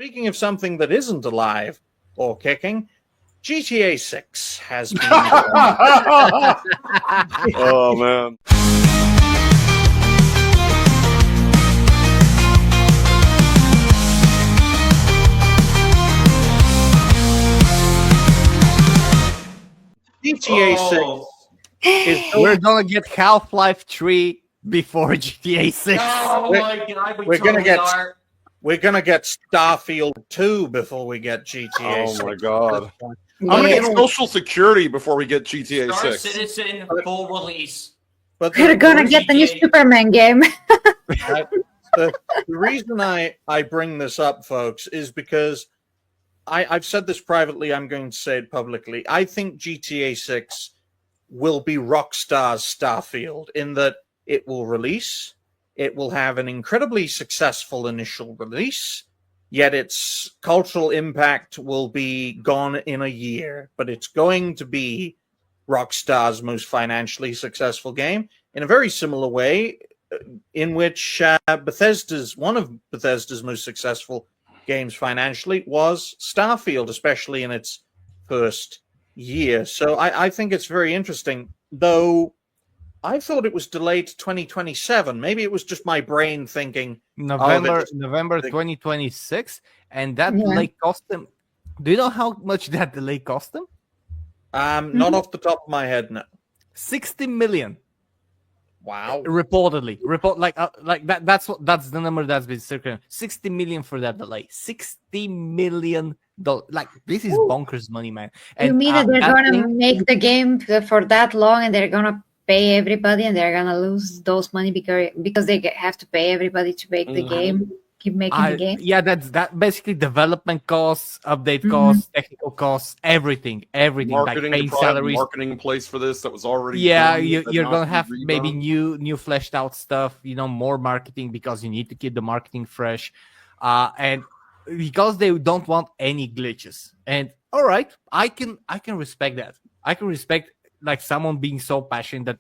Speaking of something that isn't alive or kicking, GTA 6 has been. Oh, man. GTA 6 is We're gonna get Half-Life 3 before GTA 6. Oh We're- my god, we're gonna get- are. We're gonna get Starfield 2 before we get GTA Oh 6. my god. I'm I'm gonna get Yeah. Social Security before we get GTA Star 6. Citizen full release. But We're gonna get the new GTA. Superman game. the reason I bring this up, folks, is because I've said this privately. I'm going to say it publicly. I think GTA 6 will be Rockstar's Starfield in that it will release. It will have an incredibly successful initial release, yet its cultural impact will be gone in a year. But it's going to be Rockstar's most financially successful game in a very similar way in which one of Bethesda's most successful games financially was Starfield, especially in its first year. So I think it's very interesting, though I thought it was delayed to 2027. Maybe it was just my brain thinking November just- 2026, and that Yeah. delay cost them. Do you know how much that delay cost them? not off the top of my head, no. 60 million. Wow. Reportedly, that's the number that's been circulating. 60 million for that delay. 60 million dollars. Like, this is bonkers money, man. You mean that they're that gonna thing- make the game for that long, and they're gonna pay everybody, and they're gonna lose those money because they have to pay everybody to make the game, keep making the game. Yeah, that's basically development costs, update costs, technical costs, everything, Marketing, like you paying probably have a salaries. marketing in place for this that was already Yeah, done, you're but gonna not have redone. maybe new fleshed out stuff, more marketing because you need to keep the marketing fresh, and because they don't want any glitches. And all right, I can respect that. I can respect like someone being so passionate that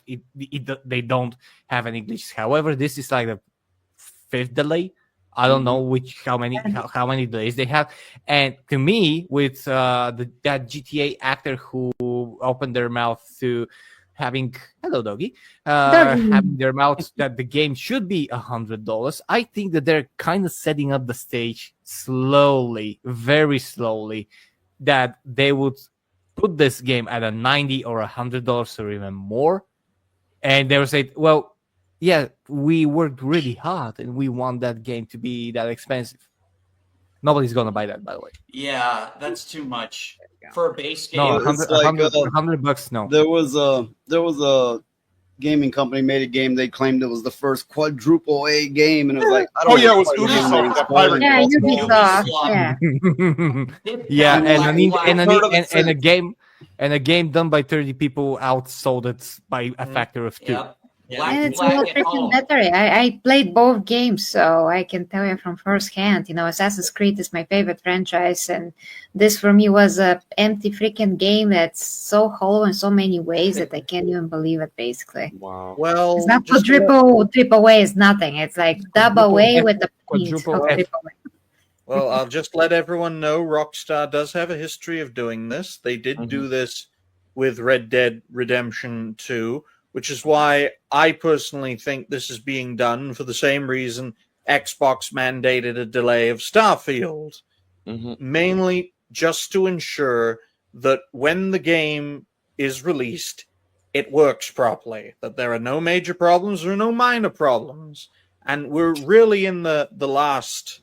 they don't have any glitches. However, this is like the fifth delay. I don't know how many delays they have. And to me, with that GTA actor who opened their mouth to having Doggy. having their mouth that the game should be $100, I think that they're kind of setting up the stage slowly, very slowly, that they would put this game at a $90 or $100 or even more, and they would say, well, yeah, we worked really hard and we want that game to be that expensive. Nobody's gonna buy that, by the way. Yeah, that's too much for a base game. No, It's like, $100, no. There was a gaming company made a game. They claimed it was the first quadruple A game, and it was like, I don't Oh, yeah, it was know if Ubisoft, it's that spoiling pirate Yeah, it. Ubisoft. Yeah. Yeah, and a game done by 30 people outsold it by a factor of 2. Yep. And it's a lot freaking better. I played both games, so I can tell you from first hand. Assassin's Creed is my favorite franchise, and this for me was a empty freaking game that's so hollow in so many ways that I can't even believe it. Basically, Wow. Well, it's not just triple A is nothing. It's like double A with the points of Quadruple F. triple A. Well, I'll just let everyone know Rockstar does have a history of doing this. They did do this with Red Dead Redemption 2, which is why I personally think this is being done for the same reason Xbox mandated a delay of Starfield. Mainly just to ensure that when the game is released, it works properly, that there are no major problems or no minor problems. And we're really in the last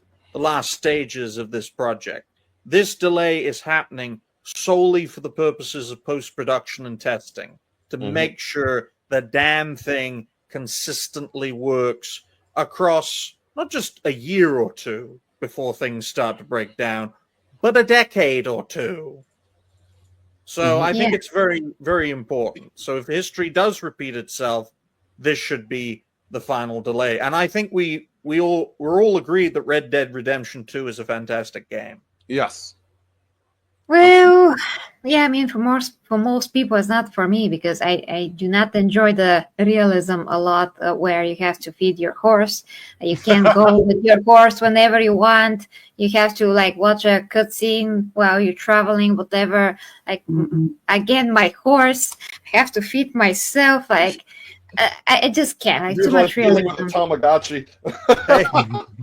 stages of this project. This delay is happening solely for the purposes of post-production and testing to make sure the damn thing consistently works across not just a year or two before things start to break down, but a decade or two. So I think it's very, very important. So if history does repeat itself, this should be the final delay. And I think we're all agreed that Red Dead Redemption 2 is a fantastic game. Yes. Well, yeah, I mean, for most people, it's not for me because I do not enjoy the realism a lot, where you have to feed your horse. You can't go with your horse whenever you want. You have to like watch a cutscene while you're traveling, whatever. Like again, my horse, I have to feed myself. Like I just can't. Like You're too like much dealing with a realism. Tamagotchi.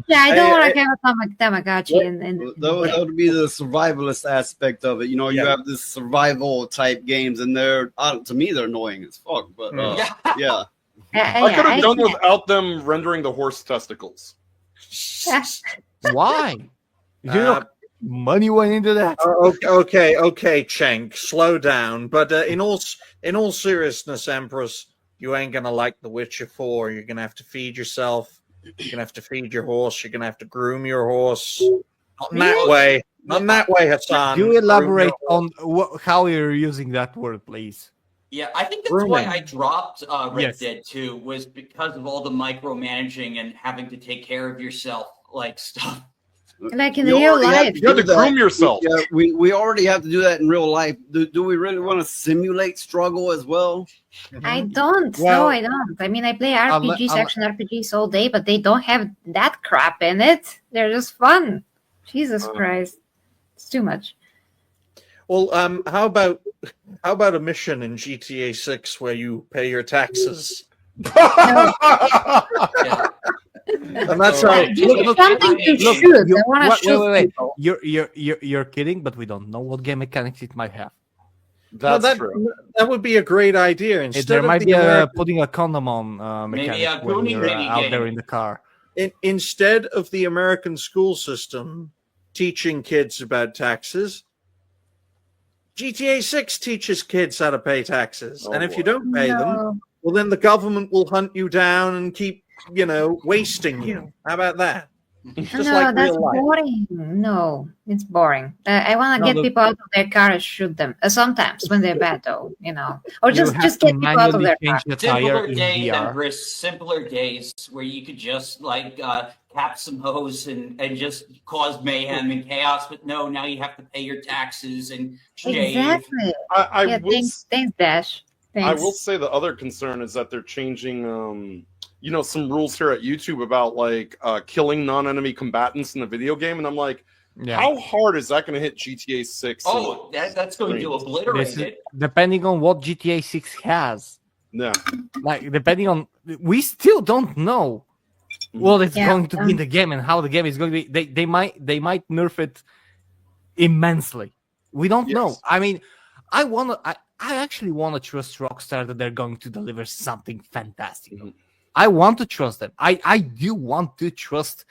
Yeah, I don't Hey, want to have a Tamagotchi and That would be the survivalist aspect of it. You know, you Yeah. have this survival type games, and they're to me they're annoying as fuck. But yeah, I could have done can't. without them rendering the horse testicles. Why? You know, money went into that. Okay, Cenk, slow down. But in all seriousness, Empress, you ain't gonna like The Witcher 4. You're gonna have to feed yourself. You're gonna have to feed your horse. You're gonna have to groom your horse. Not in that way. Not in that way, Hassan. Do Groom your elaborate horse. on how you're using that word, please? Yeah, I think that's Grooming. why I dropped Red Yes. Dead 2 was because of all the micromanaging and having to take care of yourself, like stuff. Like in We real already have life. to You have to do that. groom yourself. Yeah, we already have to do that in real life. Do we really want to simulate struggle as well? I don't. Well- No, I don't. I mean, I play RPGs, action RPGs all day, but they don't have that crap in it. They're just fun. Jesus Christ, it's too much. Well, how about a mission in GTA 6 where you pay your taxes? Yeah. And that's how. Give me look, something to look, shoot. You- I want to wait, shoot wait. people. You're kidding, but we don't know what game mechanics it might have. That's that, true. That would be a great idea. Instead There of might the be American- putting a condom on Maybe mechanic a when goonie you're mini out there game. in the car. Instead of the American school system teaching kids about taxes, GTA 6 teaches kids how to pay taxes. Oh, and if you boy. don't pay them, No, well, then the government will hunt you down and keep, wasting you. How about that? Just no, like that's real life. boring. No, it's boring. I want to No, get the- people out of their car and shoot them. Sometimes when they're bad, though, or You just have just to get people out of manually their car. change the tire Simpler in days, VR. Empress. Simpler days where you could just cap some hose and just cause mayhem and chaos. But no, now you have to pay your taxes and shave. Exactly. I Yeah, will thanks, Dash. Thanks. I will say the other concern is that they're changing, some rules here at YouTube about like killing non-enemy combatants in the video game, and I'm like, Yeah. how hard is that going to hit GTA 6? Oh, that's going to obliterate This is- it. depending on what GTA 6 has. Yeah, Like depending on, we still don't know what it's Yeah. going to be in the game and how the game is going to be. They might nerf it immensely. We don't know. Yes. I mean, I actually wanna trust Rockstar that they're going to deliver something fantastic. Mhm. I want to trust them. I do want to trust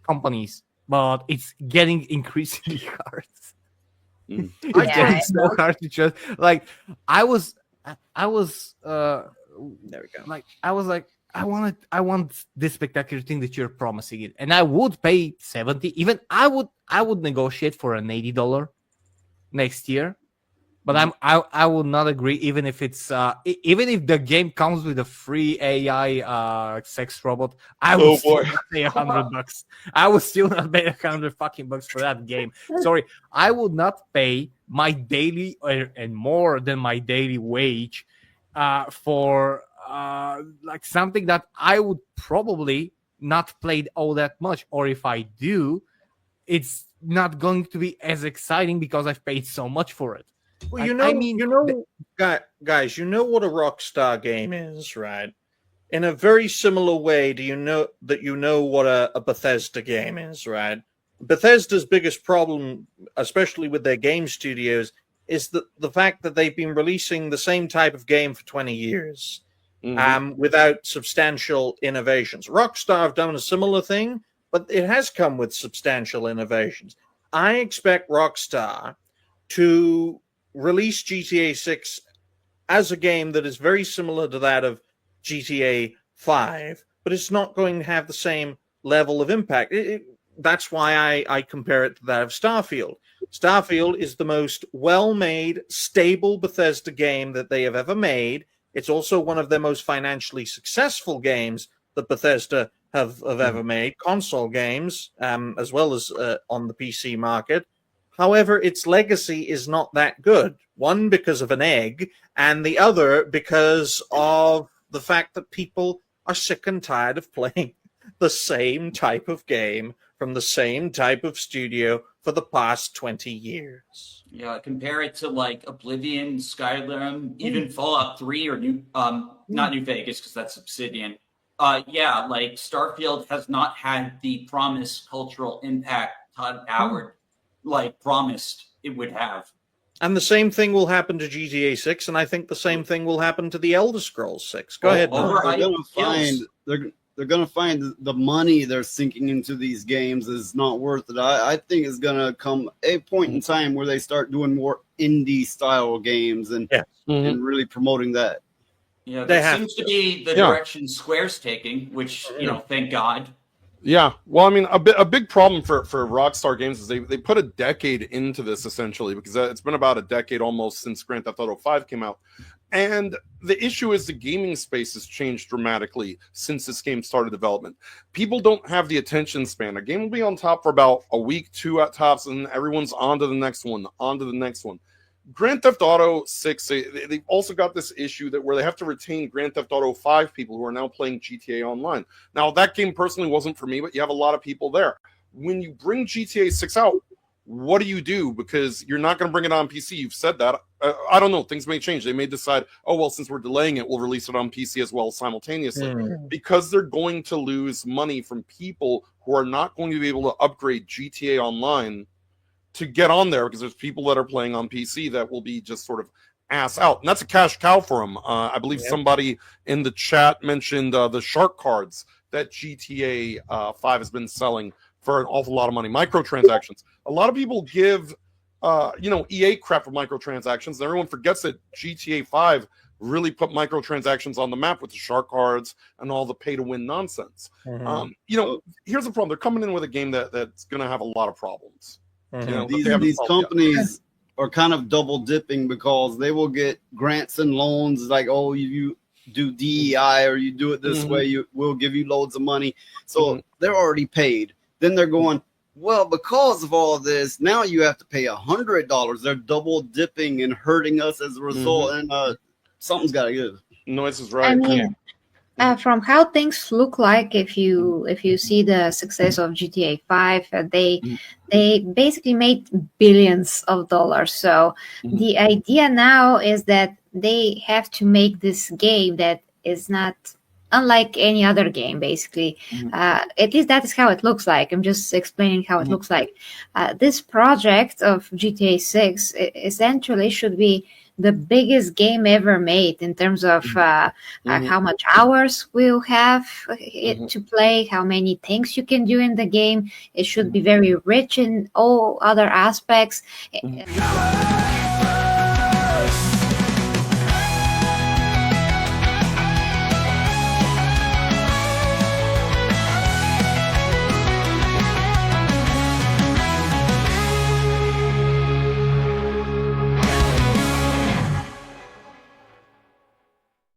companies, but it's getting increasingly hard. Mm. It's Yeah, getting I so hard to trust. Like I was There we go. like I was like I want this spectacular thing that you're promising it, and I would pay 70. Even I would negotiate for an $80 next year, but I would not agree even if it's even if the game comes with a free AI sex robot. I would Oh, still boy. not pay $100. I would still not pay $100 for that game. Sorry, I would not pay my daily and more than my daily wage for like something that I would probably not play all that much, or if I do, it's not going to be as exciting because I've paid so much for it. Well, guys, you know what a Rockstar game is, right? In a very similar way, do you know what a Bethesda game is, right? Bethesda's biggest problem, especially with their game studios, is the fact that they've been releasing the same type of game for 20 years without substantial innovations. Rockstar have done a similar thing, but it has come with substantial innovations. I expect Rockstar to release GTA 6 as a game that is very similar to that of GTA 5, but it's not going to have the same level of impact. That's why I compare it to that of Starfield. Starfield is the most well-made, stable Bethesda game that they have ever made. It's also one of their most financially successful games that Bethesda have ever made. Console games, as well as on the PC market. However, its legacy is not that good. One, because of an egg, and the other because of the fact that people are sick and tired of playing the same type of game from the same type of studio for the past 20 years. Yeah, compare it to like Oblivion, Skyrim, even Fallout 3 or not New Vegas because that's Obsidian. Yeah, like Starfield has not had the promised cultural impact Todd Howard like promised it would have. And the same thing will happen to GTA 6, and I think the same thing will happen to the Elder Scrolls 6. Go ahead. They're gonna find the money they're sinking into these games is not worth it. I think it's gonna come a point in time where they start doing more indie style games and really promoting that. Yeah, that seems to be the direction Square's taking, which thank God. Yeah, well, I mean, a big problem for Rockstar Games is they put a decade into this essentially, because it's been about a decade almost since Grand Theft Auto 5 came out, and the issue is the gaming space has changed dramatically since this game started development. People don't have the attention span. A game will be on top for about a week, 2 at tops, and everyone's on to the next one, on to the next one. Grand Theft Auto 6, they've also got this issue that where they have to retain Grand Theft Auto 5 people who are now playing GTA Online. Now, that game personally wasn't for me, but you have a lot of people there. When you bring GTA 6 out, what do you do? Because you're not going to bring it on PC. You've said that. I don't know. Things may change. They may decide, oh, well, since we're delaying it, we'll release it on PC as well simultaneously. Because they're going to lose money from people who are not going to be able to upgrade GTA Online to get on there, because there's people that are playing on PC that will be just sort of ass out. And that's a cash cow for them. I believe somebody in the chat mentioned the shark cards that GTA 5 has been selling for an awful lot of money. Microtransactions. A lot of people give EA crap for microtransactions, and everyone forgets that GTA 5 really put microtransactions on the map with the shark cards and all the pay-to-win nonsense. Here's the problem. They're coming in with a game that's going to have a lot of problems. These companies are kind of double dipping because they will get grants and loans like, oh, you do DEI or you do it this way, we'll give you loads of money. So they're already paid. Then they're going, well, because of all this, now you have to pay $100. They're double dipping and hurting us as a result, and something's got to give. Noise is right. I mean, from how things look like, if you see the success of GTA 5, they basically made billions of dollars. So the idea now is that they have to make this game that is not unlike any other game, basically. At least that is how it looks like. I'm just explaining how it looks like. This project of GTA 6 essentially should be the biggest game ever made in terms of how much hours we'll have to play, how many things you can do in the game. It should be very rich in all other aspects.